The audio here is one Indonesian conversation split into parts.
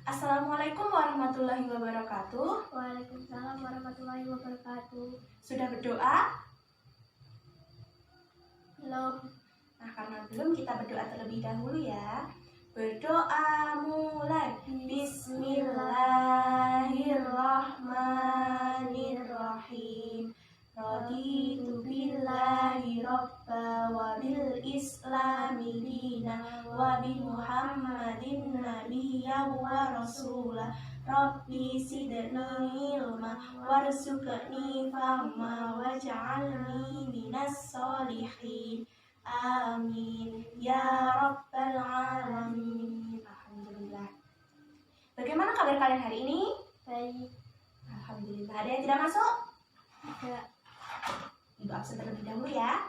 Assalamualaikum warahmatullahi wabarakatuh. Waalaikumsalam warahmatullahi wabarakatuh. Sudah berdoa? Belum. Nah, karena belum, kita berdoa terlebih dahulu ya. Berdoa mulai. Bismillahirrahmanirrahim. Raditu billahi robba wa bil islami dina wa bi muhammadin nabiyya wa rasulah. Rabbi sidni ilma warzuqni fahma waj'alni minas solihin. Amin ya rabbal alamin. Alhamdulillah. Bagaimana kabar kalian hari ini? Baik. Alhamdulillah. Ada yang tidak masuk? Tidak. Ibu absen terlebih dahulu ya.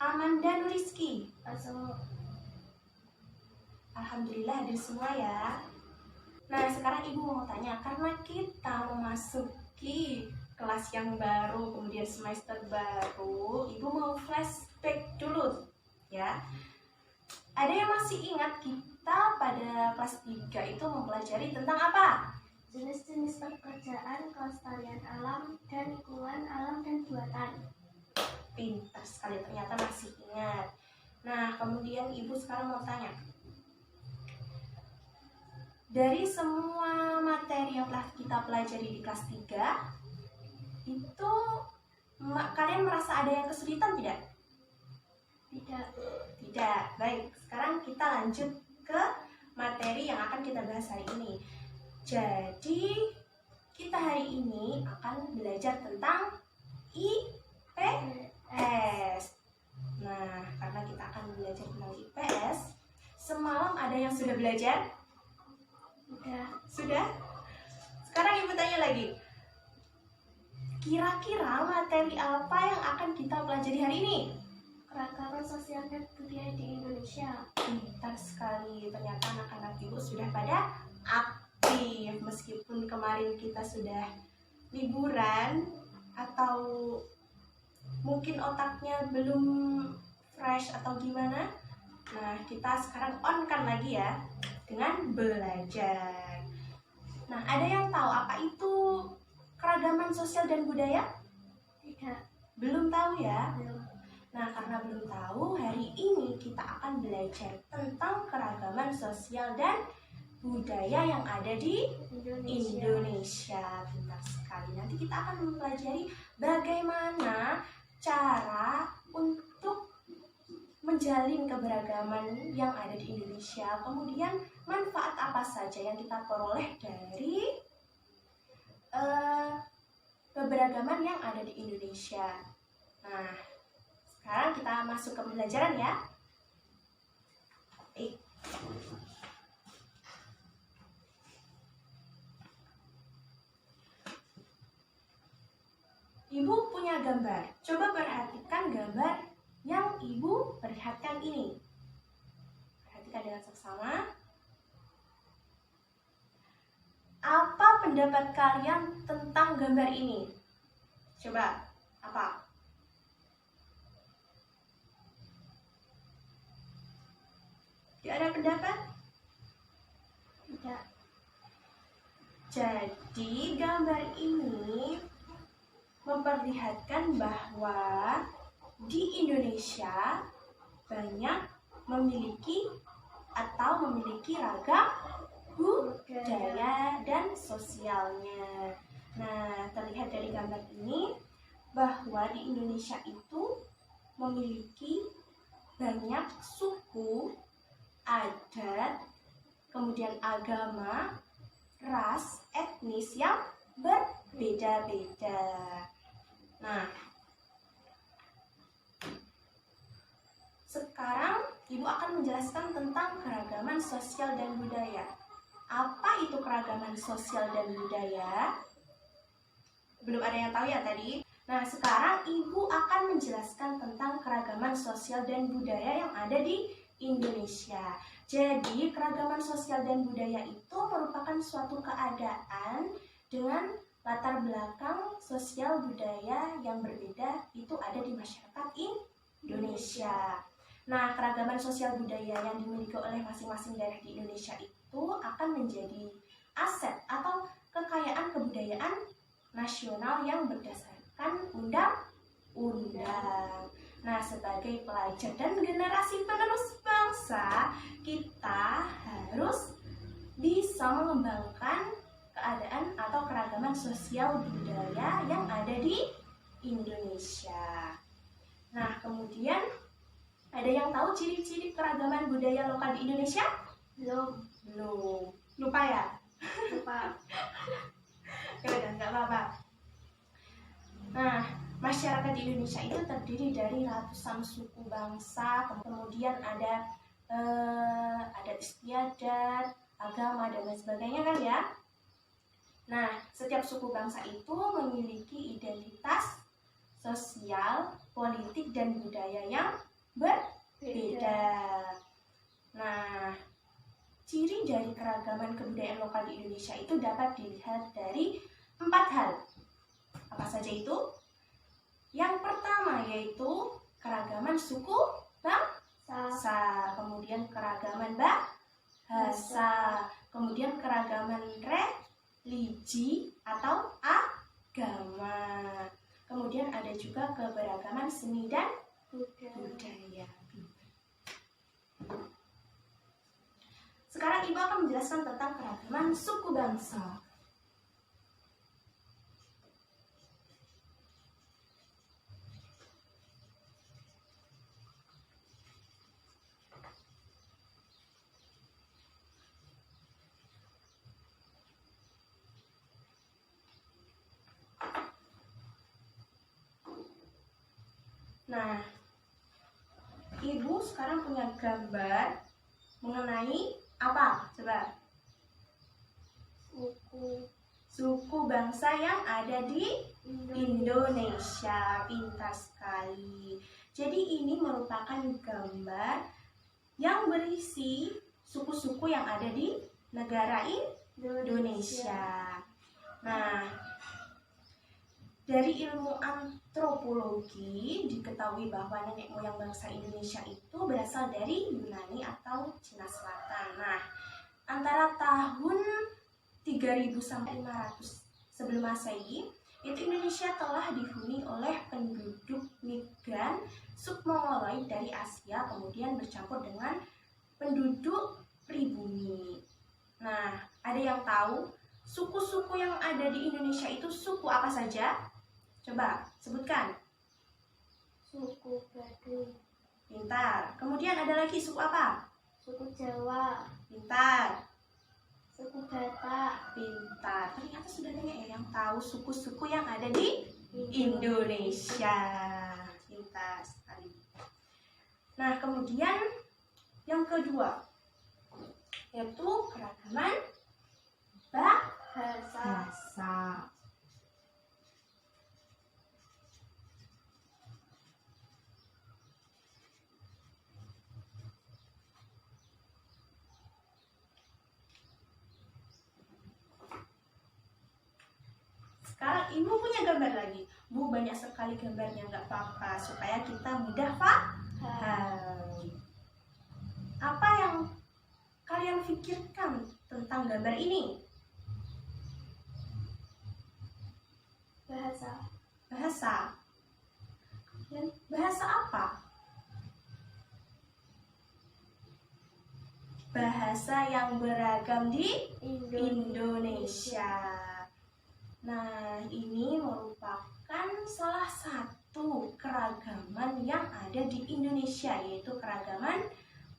Amanda Nuriski. Masuk. Alhamdulillah hadir semua ya. Nah, sekarang ibu mau tanya, karena kita memasuki kelas yang baru, kemudian semester baru, ibu mau flashback dulu ya. Ada yang masih ingat kita pada kelas 3 itu mempelajari tentang apa? Jenis-jenis pekerjaan, kelestarian alam, dan lingkungan alam dan buatan. Pintar sekali, ternyata masih ingat. Nah, kemudian ibu sekarang mau tanya, dari semua materi yang telah kita pelajari di kelas 3 itu kalian merasa ada yang kesulitan tidak? Tidak. Tidak. Baik, sekarang kita lanjut ke materi yang akan kita bahas hari ini. Jadi kita hari ini akan belajar tentang IPS. Nah, karena kita akan belajar tentang IPS, semalam ada yang sudah belajar? Sudah? Sekarang ibu tanya lagi. Kira-kira materi apa yang akan kita pelajari hari ini? Keragaman sosial dan budaya di Indonesia. Pintar sekali. Ternyata anak-anak ibu sudah pada aktif. Meskipun kemarin kita sudah liburan atau mungkin otaknya belum fresh atau gimana. Nah, kita sekarang on-kan lagi ya dengan belajar. Nah, ada yang tahu apa itu keragaman sosial dan budaya? Tidak. Belum tahu ya? Belum. Nah, karena belum tahu, hari ini kita akan belajar tentang keragaman sosial dan budaya yang ada di Indonesia. Pintar sekali. Nanti kita akan mempelajari bagaimana cara untuk menjalin keberagaman yang ada di Indonesia. Kemudian manfaat apa saja yang kita peroleh dari keberagaman yang ada di Indonesia. Nah, sekarang kita masuk ke pembelajaran ya. Baik. Ibu punya gambar. Coba perhatikan gambar yang ibu perlihatkan ini. Perhatikan dengan seksama. Apa pendapat kalian tentang gambar ini? Coba, apa? Tidak ada pendapat? Tidak. Jadi gambar ini memperlihatkan bahwa di Indonesia banyak memiliki ragam budaya dan sosialnya. Nah, terlihat dari gambar ini bahwa di Indonesia itu memiliki banyak suku, adat, kemudian agama, ras, etnis yang berbeda-beda. Nah, sekarang ibu akan menjelaskan tentang keragaman sosial dan budaya. Apa itu keragaman sosial dan budaya? Belum ada yang tahu ya tadi? Nah, sekarang ibu akan menjelaskan tentang keragaman sosial dan budaya yang ada di Indonesia. Jadi, keragaman sosial dan budaya itu merupakan suatu keadaan dengan latar belakang sosial budaya yang berbeda itu ada di masyarakat Indonesia. Nah, keragaman sosial budaya yang dimiliki oleh masing-masing daerah di Indonesia itu akan menjadi aset atau kekayaan kebudayaan nasional yang berdasarkan undang-undang. Nah, sebagai pelajar dan generasi penerus bangsa, kita harus bisa mengembangkan keadaan atau keragaman sosial budaya yang ada di Indonesia. Nah, kemudian ada yang tahu ciri-ciri keragaman budaya lokal di Indonesia? Belum. Belum. Lupa ya? Lupa. Ya udah, nggak apa-apa. Nah, masyarakat di Indonesia itu terdiri dari ratusan suku bangsa, kemudian ada adat istiadat, agama, dan lain sebagainya kan ya. Nah, setiap suku bangsa itu memiliki identitas sosial, politik, dan budaya yang berbeda. Nah, ciri dari keragaman kebudayaan lokal di Indonesia itu dapat dilihat dari 4 hal. Apa saja itu? Yang pertama yaitu keragaman suku bangsa, kemudian keragaman bahasa, kemudian keragaman religi atau agama. Kemudian ada juga keberagaman seni dan budaya. Sekarang Ibu akan menjelaskan tentang keragaman suku bangsa. Nah, Ibu sekarang punya gambar mengenai apa? Coba. Suku bangsa yang ada di Indonesia. Pintar sekali. Jadi ini merupakan gambar yang berisi suku-suku yang ada di negara Indonesia. Nah, dari ilmu antropologi diketahui bahwa nenek moyang bangsa Indonesia itu berasal dari Yunani atau Cina Selatan. Nah, antara tahun 3000 sampai 500 sebelum Masehi, itu Indonesia telah dihuni oleh penduduk migran submongoloid dari Asia, kemudian bercampur dengan penduduk pribumi. Nah, ada yang tahu suku-suku yang ada di Indonesia itu suku apa saja? Coba sebutkan. Suku Baduy. Pintar. Kemudian ada lagi suku apa? Suku Jawa. Pintar. Suku Batak. Pintar. Ternyata sudah banyak ya yang tahu suku-suku yang ada di Indonesia. Pintar sekali. Nah, kemudian yang kedua yaitu keragaman bahasa. Sekarang Ibu punya gambar lagi. Bu, banyak sekali gambarnya, nggak apa-apa, supaya kita mudah paham. Apa yang kalian pikirkan tentang gambar ini? Bahasa. Bahasa. Dan bahasa apa? Bahasa yang beragam di Indonesia. Nah, ini merupakan salah satu keragaman yang ada di Indonesia, yaitu keragaman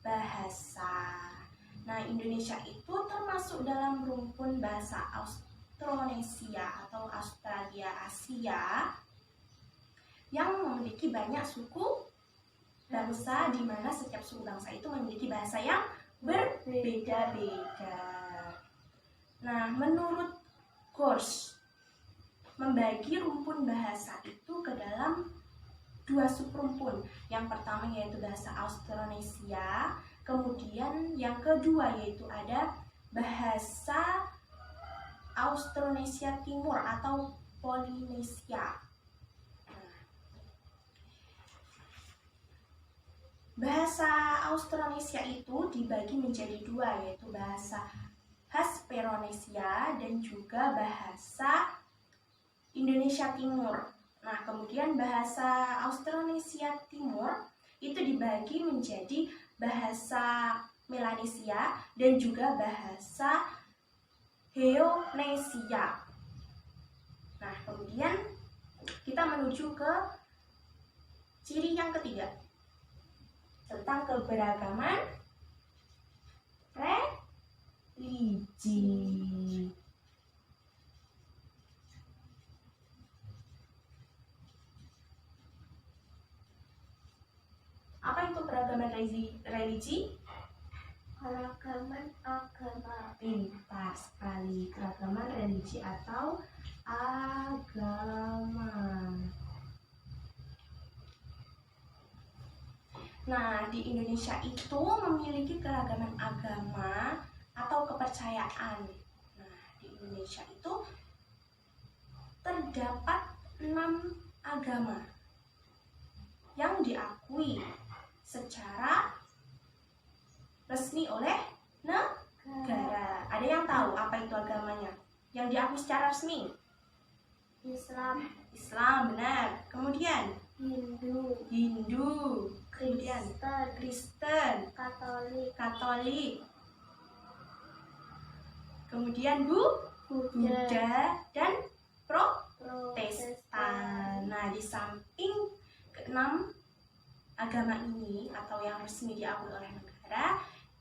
bahasa. Nah, Indonesia itu termasuk dalam rumpun bahasa Austronesia atau Australia Asia yang memiliki banyak suku bangsa, di mana setiap suku bangsa itu memiliki bahasa yang berbeda-beda. Nah, menurut Gorz, membagi rumpun bahasa itu ke dalam 2 subrumpun. Yang pertama yaitu bahasa Austronesia, kemudian yang kedua yaitu ada bahasa Austronesia Timur atau Polinesia. Bahasa Austronesia itu dibagi menjadi dua, yaitu bahasa khas Peronesia dan juga bahasa Indonesia Timur. Nah, kemudian bahasa Austronesia Timur itu dibagi menjadi bahasa Melanesia dan juga bahasa Heonesia. Nah, kemudian kita menuju ke ciri yang ketiga tentang keberagaman religi. Apa itu keragaman religi? Keragaman agama. Pintar sekali, keragaman religi atau agama. Nah, di Indonesia itu memiliki keragaman agama atau kepercayaan. Nah, di Indonesia itu terdapat 6 agama yang diakui secara resmi oleh negara. Ada yang tahu apa itu agamanya? Yang diakui secara resmi? Islam, benar. Kemudian Hindu, kemudian Kristen, Katolik, kemudian Buddha dan Protestan. Nah, di samping keenam agama ini atau yang resmi diakui oleh negara,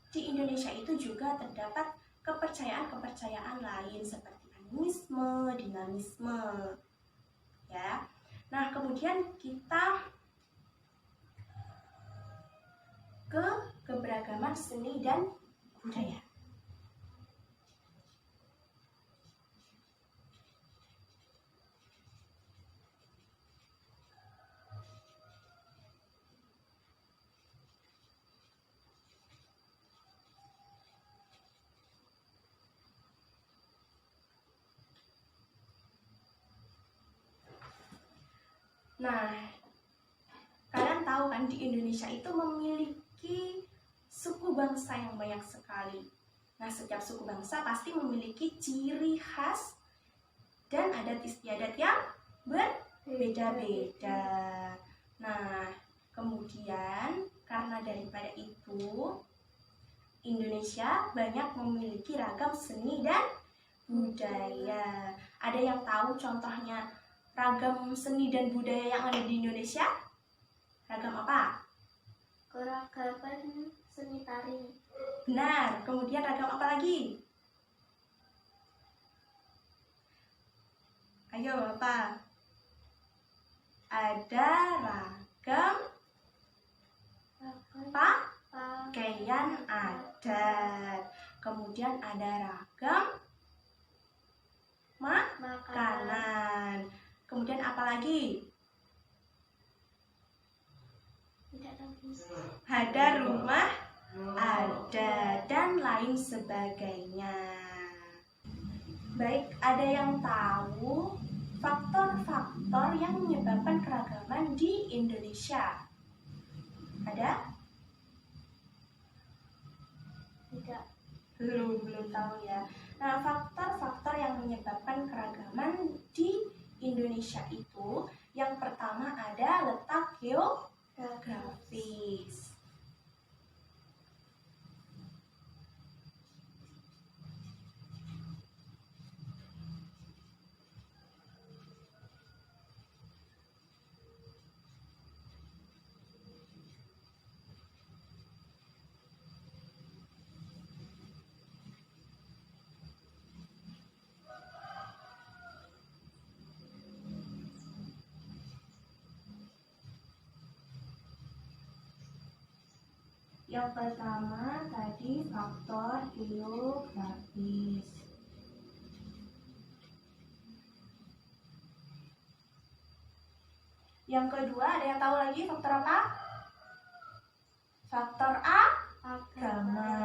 di Indonesia itu juga terdapat kepercayaan-kepercayaan lain seperti animisme, dinamisme. Ya. Nah, kemudian kita ke keberagaman seni dan budaya. Nah, kalian tahu kan di Indonesia itu memiliki suku bangsa yang banyak sekali. Nah, setiap suku bangsa pasti memiliki ciri khas dan adat istiadat yang berbeda-beda. Nah, kemudian karena daripada itu, Indonesia banyak memiliki ragam seni dan budaya. Ada yang tahu contohnya ragam seni dan budaya yang ada di Indonesia? Ragam apa? keragaman seni tari. Benar. Kemudian ragam apa lagi? Ayo, apa? Ada ragam pakaian adat. Kemudian ada ragam makanan. Kemudian apa lagi? Ada rumah adat dan lain sebagainya. Baik, ada yang tahu faktor-faktor yang menyebabkan keragaman di Indonesia? Ada? Tidak. Belum tahu ya. Nah, faktor-faktor yang menyebabkan keragaman di Indonesia itu, yang pertama ada letak geografis. Yang pertama tadi faktor geografis. Yang kedua, ada yang tahu lagi faktor apa? Faktor agama.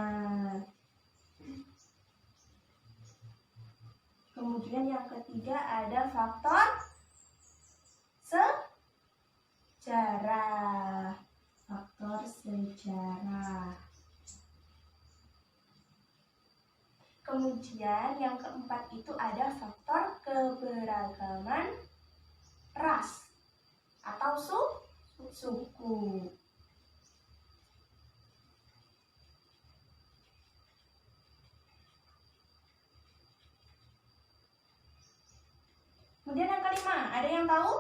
Kemudian yang ketiga ada faktor sejarah. Faktor faktor sejarah. Kemudian yang keempat itu ada faktor keberagaman ras atau suku. Kemudian yang kelima, ada yang tahu?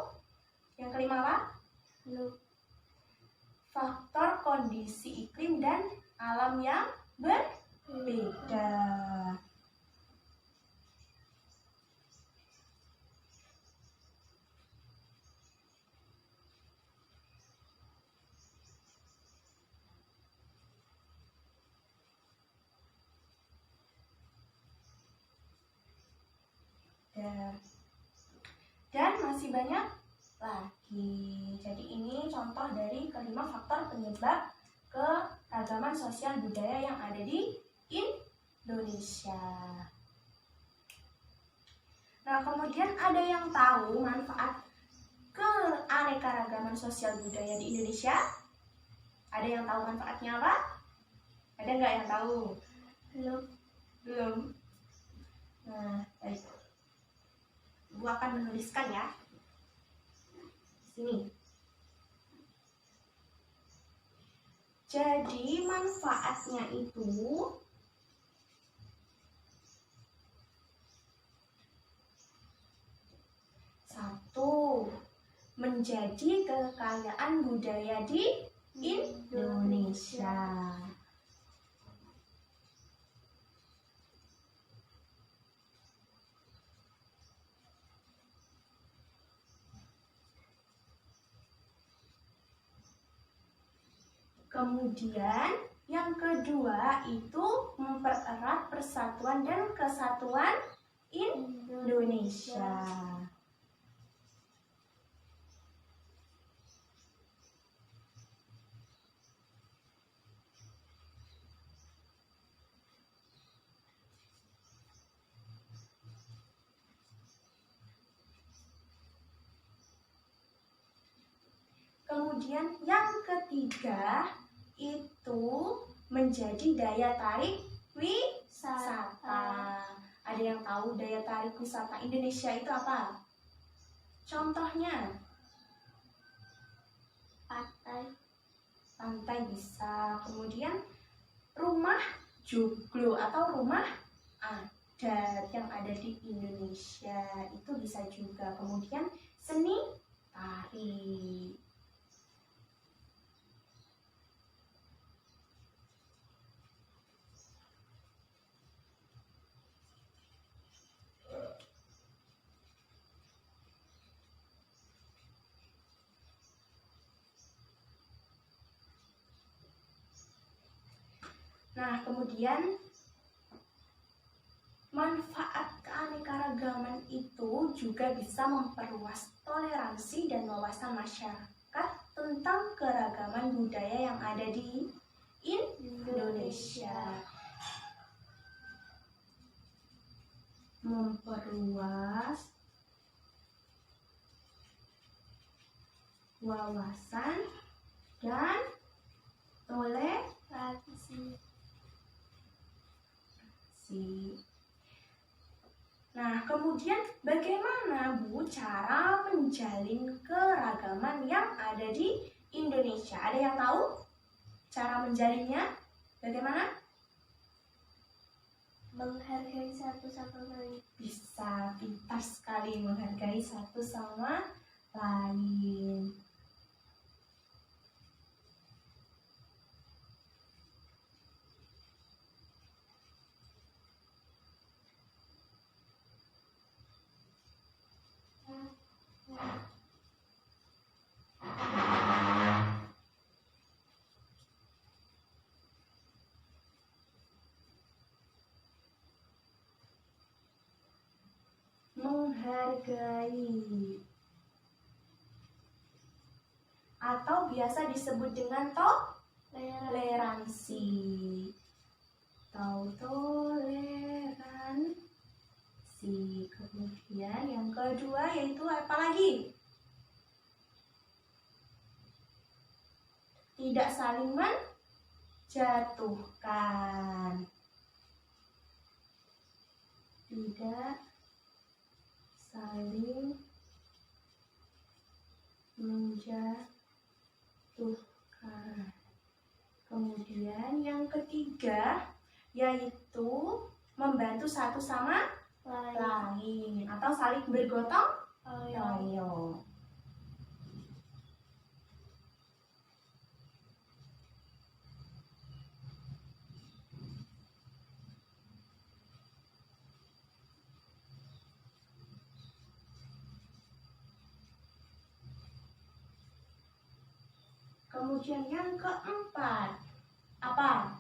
Yang kelima apa? Belum. Faktor kondisi iklim dan alam yang berbeda. Dan masih banyak lagi. Jadi ini contoh dari kelima faktor penyebab keragaman sosial budaya yang ada di Indonesia. Nah, kemudian ada yang tahu manfaat keanekaragaman sosial budaya di Indonesia? Ada yang tahu manfaatnya apa? Ada nggak yang tahu? Belum. Nah, baik. Ibu akan menuliskan ya. Sini. Jadi manfaatnya itu satu, menjadi kekayaan budaya di Indonesia. Kemudian yang kedua itu mempererat persatuan dan kesatuan Indonesia. Kemudian yang ketiga itu menjadi daya tarik wisata. Ada yang tahu daya tarik wisata Indonesia itu apa? Contohnya? Pantai bisa. Kemudian rumah joglo atau rumah adat yang ada di Indonesia itu bisa juga. Kemudian seni tari. Nah, kemudian manfaat keanekaragaman itu juga bisa memperluas toleransi dan wawasan masyarakat tentang keragaman budaya yang ada di Indonesia. Memperluas wawasan dan toleransi. Nah, kemudian bagaimana Bu cara menjalin keragaman yang ada di Indonesia? Ada yang tahu cara menjalinnya? Bagaimana? Menghargai satu sama lain. Bisa, pintar sekali, menghargai satu sama lain. Menghargai atau biasa disebut dengan toleransi. Toleransi. Kemudian yang kedua yaitu apa lagi? tidak saling menjatuhkan. Tidak saling menjatuhkan. Kemudian yang ketiga yaitu membantu satu sama lain atau saling bergotong royong. Kemudian yang keempat, apa?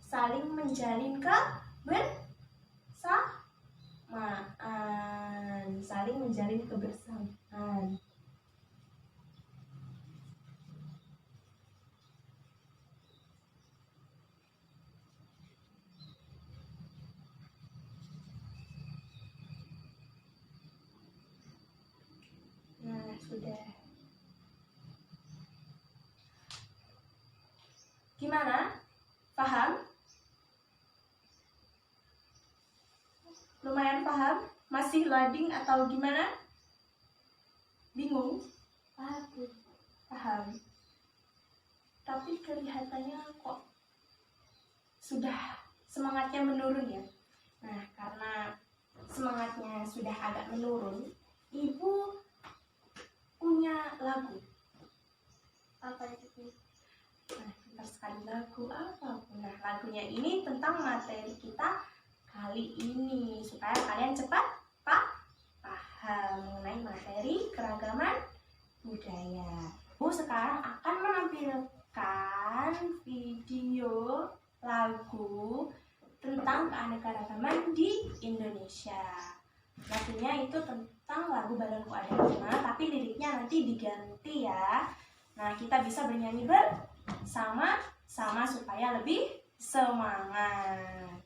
Saling menjalin kebersamaan. Saling menjalin kebersamaan. Nah, sudah. Gimana? Paham? Lumayan paham? Masih loading atau gimana? Bingung? Paham. Tapi kelihatannya kok sudah semangatnya menurun ya. Nah, karena semangatnya sudah agak menurun, Ibu punya lagu. Apa itu? Nah, pintar sekali, lagu apa? Nah, lagunya ini tentang materi kita kali ini supaya kalian cepat paham mengenai materi keragaman budaya. Bu sekarang akan menampilkan video lagu tentang keanekaragaman di Indonesia. Lagunya itu tentang lagu Balonku Ada 5, tapi liriknya nanti diganti ya. Nah, kita bisa bernyanyi bersama-sama supaya lebih semangat.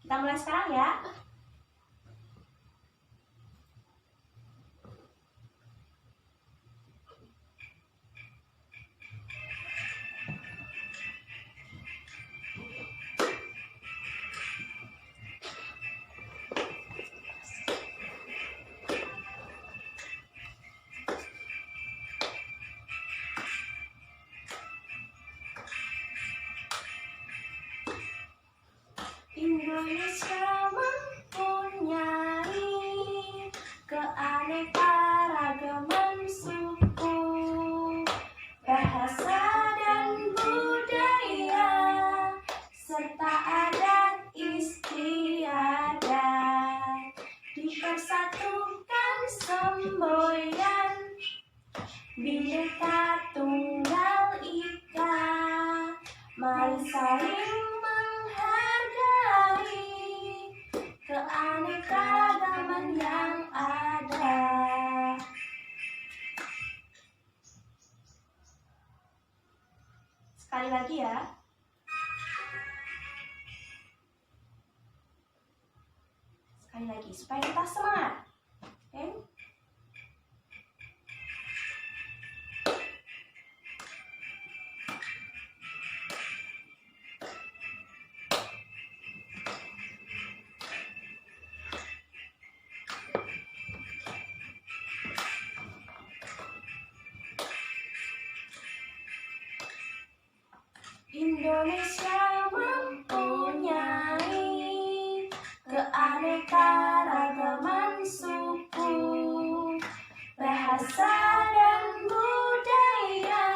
Kita mulai sekarang ya. Indonesia mempunyai keanekaragaman suku, bahasa dan budaya, serta adat istiadat, dipersatukan semboyan Bhinneka Tunggal Ika. Mari saling keanekaragaman yang ada. Sekali lagi ya. Sekali lagi supaya kita semangat. Oke? Indonesia mempunyai keanekaragaman suku, bahasa dan budaya,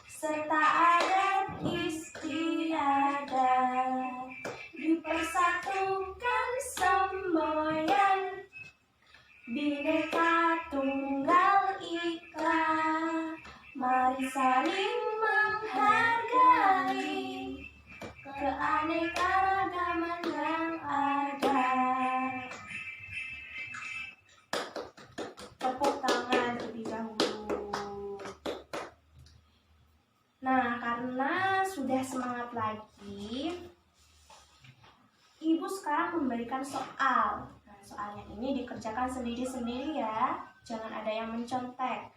serta adat istiadat, dipersatukan semboyan Bhinneka Tunggal Ika. Mari saling menghargai keanekaragaman yang ada. Tepuk tangan terlebih dahulu. Nah, karena sudah semangat lagi, Ibu sekarang memberikan soal. Nah, soalnya ini dikerjakan sendiri-sendiri ya. Jangan ada yang mencontek.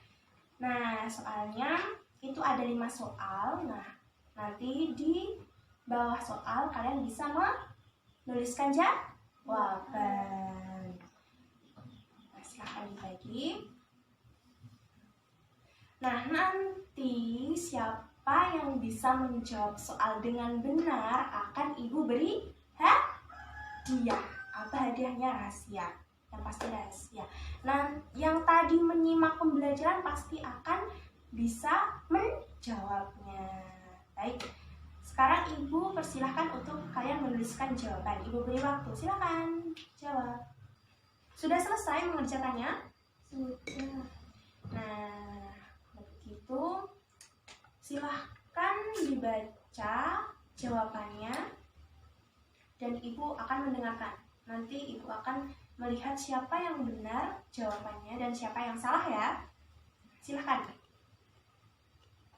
Nah, soalnya itu ada 5 soal. Nah, nanti di bawah soal kalian bisa menuliskan jawaban. Nah, silahkan dibagi. Nah, nanti siapa yang bisa menjawab soal dengan benar akan ibu beri hadiah. Apa hadiahnya? Rahasia. Yang pasti rahasia. Nah, yang tadi menyimak pembelajaran pasti akan bisa menjawabnya. Baik, sekarang ibu persilahkan untuk kalian menuliskan jawaban. Ibu beri waktu, silakan jawab. Sudah selesai mengerjakannya? Sudah. Nah, begitu silahkan dibaca jawabannya dan ibu akan mendengarkan. Nanti ibu akan melihat siapa yang benar jawabannya dan siapa yang salah ya. Silahkan.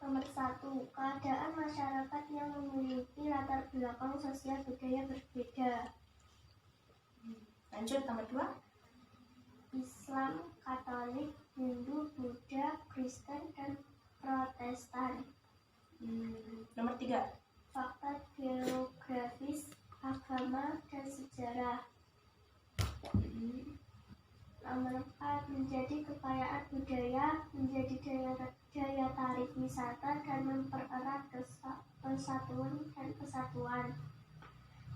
Nomor 1, keadaan masyarakat yang memiliki latar belakang sosial budaya berbeda. Lanjut nomor 2. Islam, Katolik, Hindu, Buddha, Kristen, dan Protestan. Nomor 3. Fakta geografis, agama, dan sejarah. Nomor 4, menjadi kekayaan budaya, menjadi daya tarik wisata, dan mempererat persatuan dan kesatuan.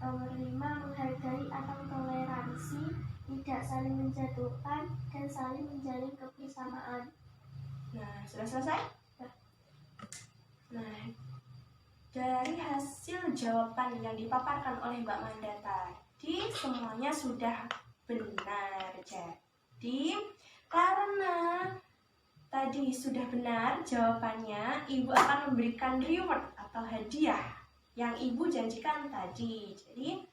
Nomor 5, menghargai atau toleransi, tidak saling menjatuhkan, dan saling menjalin kebersamaan. Nah, sudah selesai? Nah, dari hasil jawaban yang dipaparkan oleh Mbak Manda tadi, semuanya sudah benar. Jadi, karena tadi sudah benar jawabannya, ibu akan memberikan reward atau hadiah yang ibu janjikan tadi. Jadi,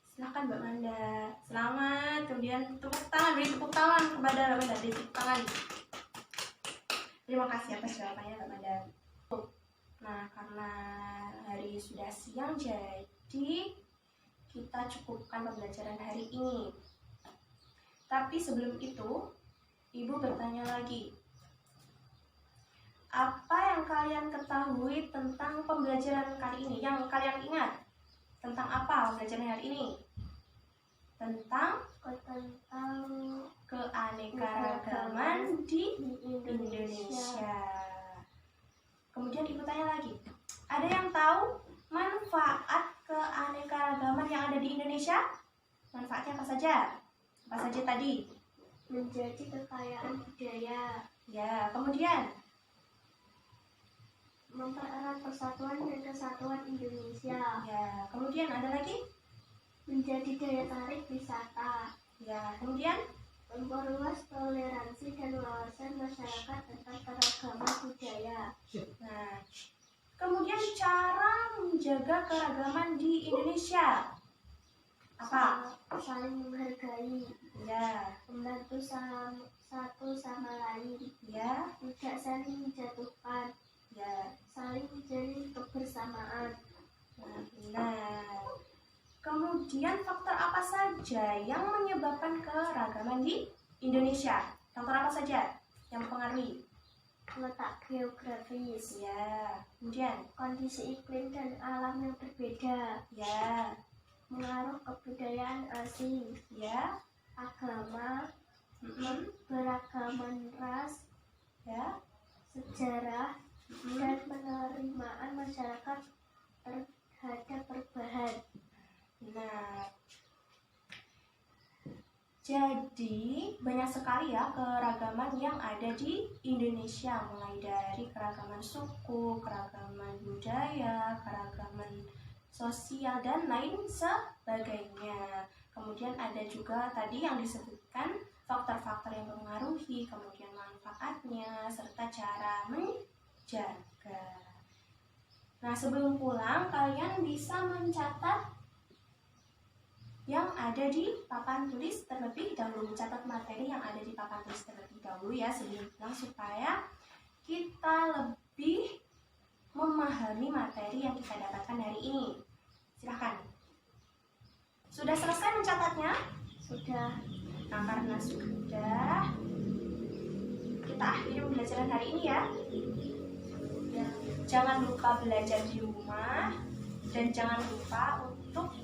silakan Mbak Manda. Selamat. Kemudian tepuk tangan, beri tepuk tangan kepada Mbak Manda. Tepuk tangan. Terima kasih atas jawabannya Mbak Manda. Nah, karena hari sudah siang, jadi kita cukupkan pembelajaran hari ini. Tapi sebelum itu, ibu bertanya lagi. Apa yang kalian ketahui tentang pembelajaran kali ini? Yang kalian ingat? Tentang apa pembelajaran hari ini? Tentang keanekaragaman di Indonesia. Kemudian ibu tanya lagi, ada yang tahu manfaat keanekaragaman yang ada di Indonesia? Manfaatnya apa saja? Apa saja tadi? Menjadi kekayaan budaya. Ya, kemudian Mempererat persatuan dan kesatuan Indonesia. ya, kemudian ada lagi? Menjadi daya tarik wisata. Ya, kemudian Memperluas toleransi dan wawasan masyarakat tentang keragaman budaya. nah, kemudian cara menjaga keragaman di Indonesia apa? Saling menghargai, Ya, membantu satu sama lain, ya, tidak saling menjatuhkan, ya. saling menjalin kebersamaan. Nah, benar. Kemudian faktor apa saja yang menyebabkan keragaman di Indonesia? Faktor apa saja yang mempengaruhi? Letak geografis, Ya, kemudian kondisi iklim dan alam yang berbeda, ya, pengaruh kebudayaan asing, ya, agama, mm-mm, beragaman ras, ya, sejarah, mm-mm. dan penerimaan masyarakat terhadap perubahan. Nah, jadi banyak sekali ya keragaman yang ada di Indonesia, mulai dari keragaman suku, keragaman budaya, keragaman sosial, dan lain sebagainya. Kemudian ada juga tadi yang disebutkan faktor-faktor yang mempengaruhi, kemudian manfaatnya, serta cara menjaga. Nah, sebelum pulang kalian bisa mencatat yang ada di papan tulis terlebih dahulu, mencatat materi yang ada di papan tulis terlebih dahulu ya sebelum pulang, supaya kita lebih memahami materi yang kita dapatkan hari ini. Silahkan. Sudah selesai mencatatnya? Sudah. Nah, karena sudah, kita akhiri pembelajaran hari ini ya. Jangan lupa belajar di rumah dan jangan lupa untuk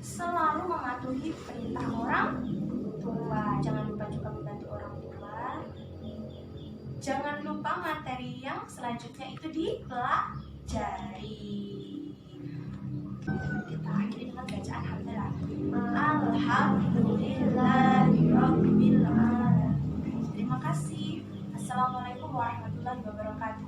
selalu mematuhi perintah orang tua. Jangan lupa juga membantu orang tua. Jangan lupa materi yang selanjutnya itu dipelajari. Kita akhiri dengan bacaan hamdalah. Alhamdulillahirabbil alamin. Terima kasih. Assalamualaikum warahmatullahi wabarakatuh.